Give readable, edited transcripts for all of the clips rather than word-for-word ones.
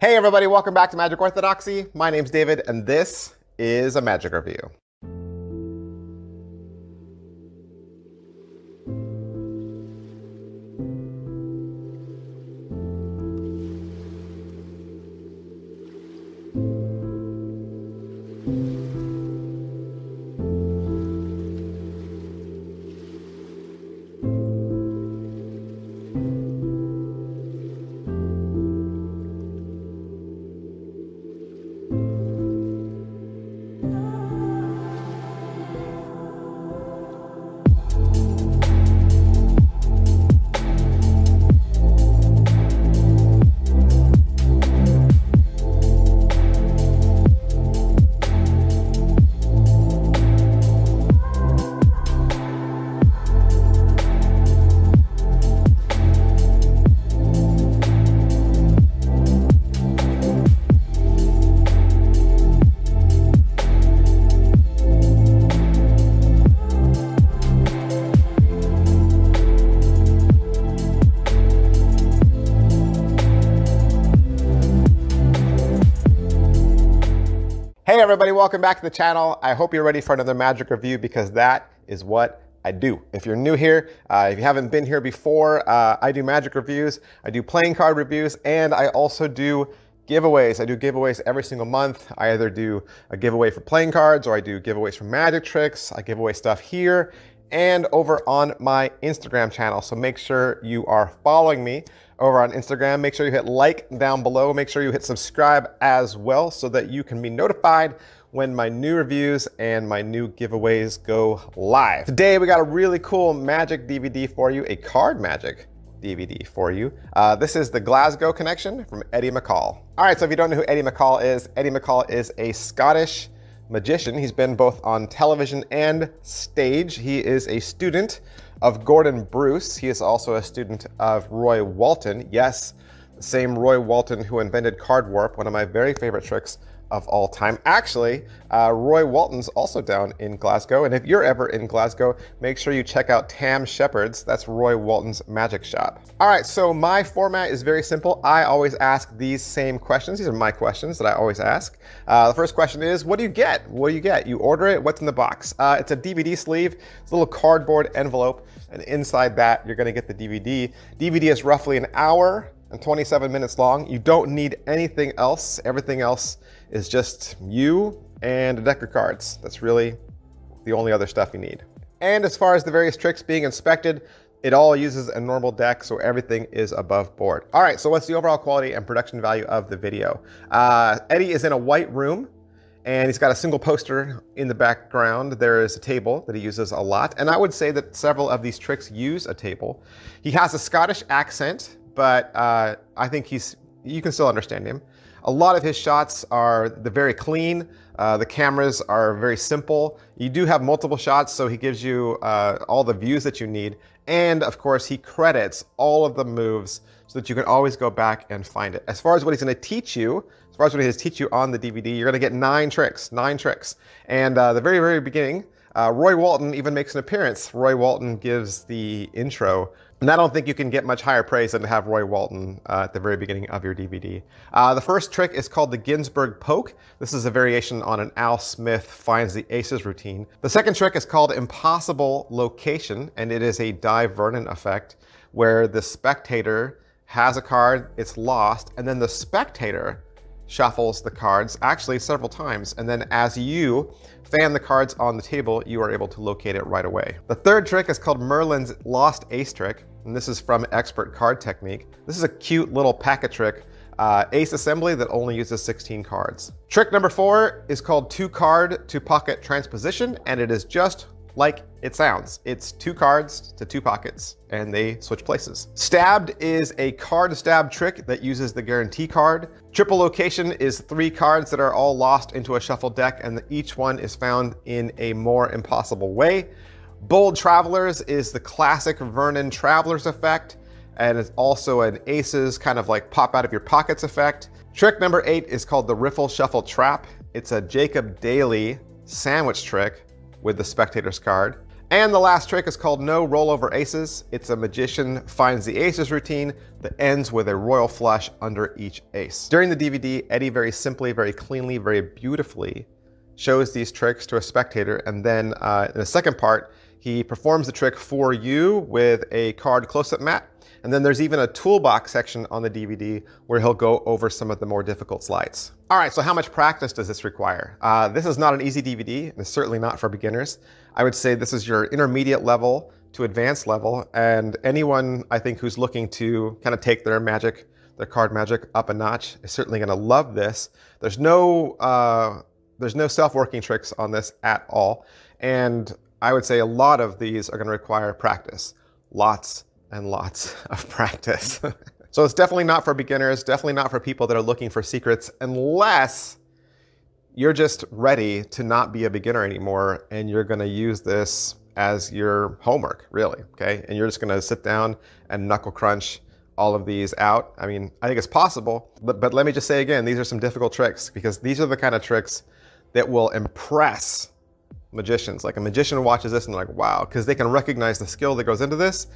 Hey everybody, welcome back to Magic Orthodoxy. My name's David and this is a Magic Review. Hey everybody, welcome back to the channel. I hope you're ready for another Magic Review because that is what I do. If you're new here, if you haven't been here before, I do Magic Reviews, I do playing card reviews, and I also do giveaways. I do giveaways every single month. I either do a giveaway for playing cards or I do giveaways for magic tricks. I give away stuff here and over on my Instagram channel. So make sure you are following me over on Instagram. Make sure you hit like down below. Make sure you hit subscribe as well so that you can be notified when my new reviews and my new giveaways go live. Today we got a really cool magic DVD for you, a card magic DVD for you. This is the Glasgow Connection from Eddie McColl. All right, so if you don't know who Eddie McColl is a Scottish magician. He's been both on television and stage. He is a student of Gordon Bruce. He is also a student of Roy Walton. Yes, the same Roy Walton who invented card warp, one of my very favorite tricks of all time. Actually, Roy Walton's also down in Glasgow, and if you're ever in Glasgow, make sure you check out Tam Shepard's. That's Roy Walton's magic shop. All right, so my format is very simple. I always ask these same questions. These are my questions that I always ask. The first question is, what do you get? What do you get? You order it, what's in the box? It's a DVD sleeve. It's a little cardboard envelope, and inside that, you're gonna get the DVD. DVD is roughly an hour and 27 minutes long. You don't need anything else. Everything else is just you and a deck of cards. That's really the only other stuff you need. And as far as the various tricks being inspected, it all uses a normal deck, so everything is above board. All right, so what's the overall quality and production value of the video? Eddie is in a white room, and he's got a single poster in the background. There is a table that he uses a lot, and I would say that several of these tricks use a table. He has a Scottish accent, but I think you can still understand him. A lot of his shots are very clean. The cameras are very simple. You do have multiple shots, so he gives you all the views that you need. And of course, he credits all of the moves so that you can always go back and find it. As far as what he's gonna teach you, as far as what he's teach you on the DVD, you're gonna get 9 tricks. And the very, very beginning, Roy Walton even makes an appearance. Roy Walton gives the intro. And I don't think you can get much higher praise than to have Roy Walton at the very beginning of your DVD. The first trick is called the Ginsberg Poke. This is a variation on an Al Smith finds the aces routine. The second trick is called Impossible Location, and it is a Di Vernon effect where the spectator has a card, it's lost, and then the spectator shuffles the cards, actually several times, and then as you fan the cards on the table, you are able to locate it right away. The third trick is called Merlin's Lost Ace Trick, and this is from Expert Card Technique. This is a cute little packet trick, ace assembly that only uses 16 cards. Trick number 4 is called 2-card to pocket transposition, and it is just like it sounds. It's 2 cards to 2 pockets, and they switch places. Stabbed is a card stab trick that uses the guarantee card. Triple location is 3 cards that are all lost into a shuffled deck, and each one is found in a more impossible way. Bold Travelers is the classic Vernon Travelers effect, and it's also an aces kind of like pop out of your pockets effect. Trick number 8 is called the Riffle Shuffle Trap. It's a Jacob Daly sandwich trick with the spectator's card. And the last trick is called No Rollover Aces. It's a magician finds the aces routine that ends with a royal flush under each ace. During the DVD, Eddie very simply, very cleanly, very beautifully shows these tricks to a spectator, and then in the second part, he performs the trick for you with a card close-up mat. And then there's even a toolbox section on the DVD where he'll go over some of the more difficult slides. All right, so how much practice does this require? This is not an easy DVD, and it's certainly not for beginners. I would say this is your intermediate level to advanced level, and anyone I think who's looking to kind of take their card magic up a notch is certainly gonna love this. There's no self-working tricks on this at all, and I would say a lot of these are gonna require practice. Lots and lots of practice. So it's definitely not for beginners, definitely not for people that are looking for secrets, unless you're just ready to not be a beginner anymore and you're gonna use this as your homework, really, okay? And you're just gonna sit down and knuckle crunch all of these out. I mean, I think it's possible, but let me just say again, these are some difficult tricks, because these are the kind of tricks that will impress magicians. Like a magician watches this and they're like, wow, because they can recognize the skill that goes into this.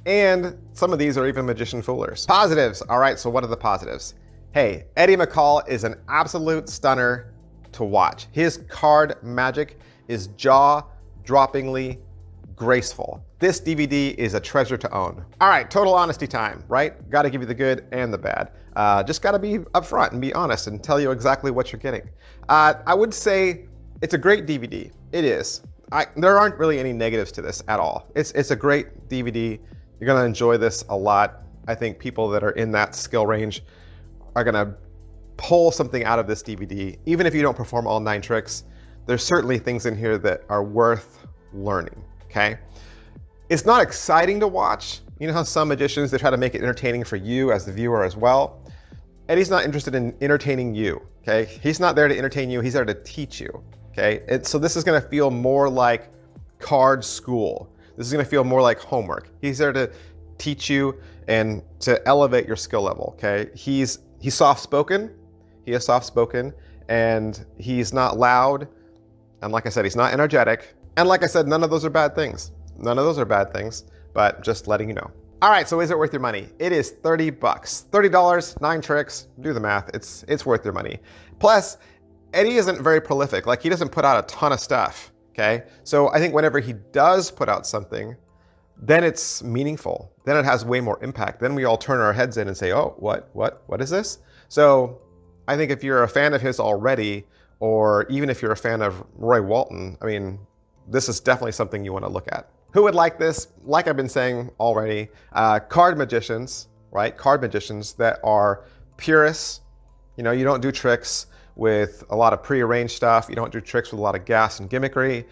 And some of these are even magician foolers. Positives. All right, so what are the positives? Hey, Eddie McColl is an absolute stunner to watch. His card magic is jaw-droppingly graceful. This DVD is a treasure to own. All right, total honesty time, right? Gotta give you the good and the bad. Just gotta be upfront and be honest and tell you exactly what you're getting. I would say it's a great DVD. It is. There aren't really any negatives to this at all. It's a great DVD. You're gonna enjoy this a lot. I think people that are in that skill range are gonna pull something out of this DVD. Even if you don't perform all 9 tricks, there's certainly things in here that are worth learning, okay? It's not exciting to watch. You know how some magicians, they try to make it entertaining for you as the viewer as well? Eddie's not interested in entertaining you, okay? He's not there to entertain you, he's there to teach you, okay? So this is gonna feel more like card school. This is gonna feel more like homework. He's there to teach you and to elevate your skill level, okay? He's soft-spoken, he is soft-spoken, and he's not loud, and like I said, he's not energetic, and like I said, none of those are bad things. None of those are bad things, but just letting you know. All right, so is it worth your money? It is 30 bucks. $30, 9 tricks, do the math, it's worth your money. Plus, Eddie isn't very prolific, like he doesn't put out a ton of stuff, okay? So I think whenever he does put out something, then it's meaningful. Then it has way more impact. Then we all turn our heads in and say, oh, what is this? So I think if you're a fan of his already, or even if you're a fan of Roy Walton, I mean, this is definitely something you want to look at. Who would like this? Like I've been saying already, card magicians, right? Card magicians that are purists. You know, you don't do tricks with a lot of prearranged stuff. You don't do tricks with a lot of gas and gimmickry.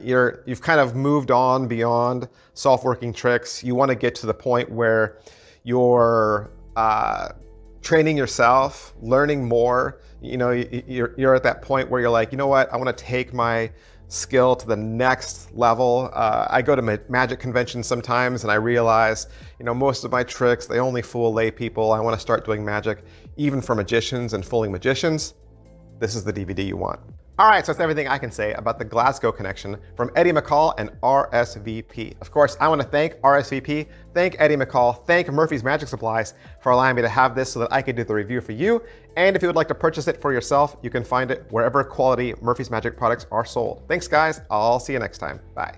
You've kind of moved on beyond self-working tricks. You want to get to the point where you're training yourself, learning more. You know, you're at that point where you're like, you know what? I want to take my skill to the next level. I go to magic conventions sometimes and I realize, you know, most of my tricks, they only fool lay people. I want to start doing magic even for magicians and fooling magicians. This is the DVD you want. All right, so that's everything I can say about the Glasgow connection from Eddie McColl and RSVP. Of course, I want to thank RSVP, thank Eddie McColl, thank Murphy's Magic Supplies for allowing me to have this so that I could do the review for you. And if you would like to purchase it for yourself, you can find it wherever quality Murphy's Magic products are sold. Thanks, guys. I'll see you next time. Bye.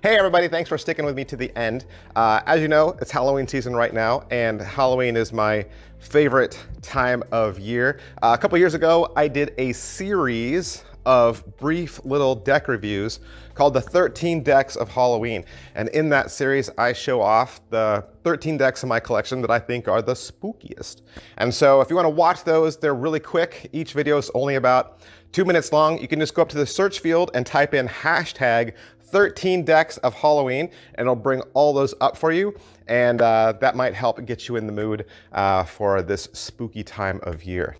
Hey everybody, thanks for sticking with me to the end. As you know, it's Halloween season right now, and Halloween is my favorite time of year. A couple years ago, I did a series of brief little deck reviews called the 13 Decks of Halloween. And in that series, I show off the 13 decks in my collection that I think are the spookiest. And so if you wanna watch those, they're really quick. Each video is only about 2 minutes long. You can just go up to the search field and type in hashtag 13 decks of Halloween, and it'll bring all those up for you. And that might help get you in the mood for this spooky time of year.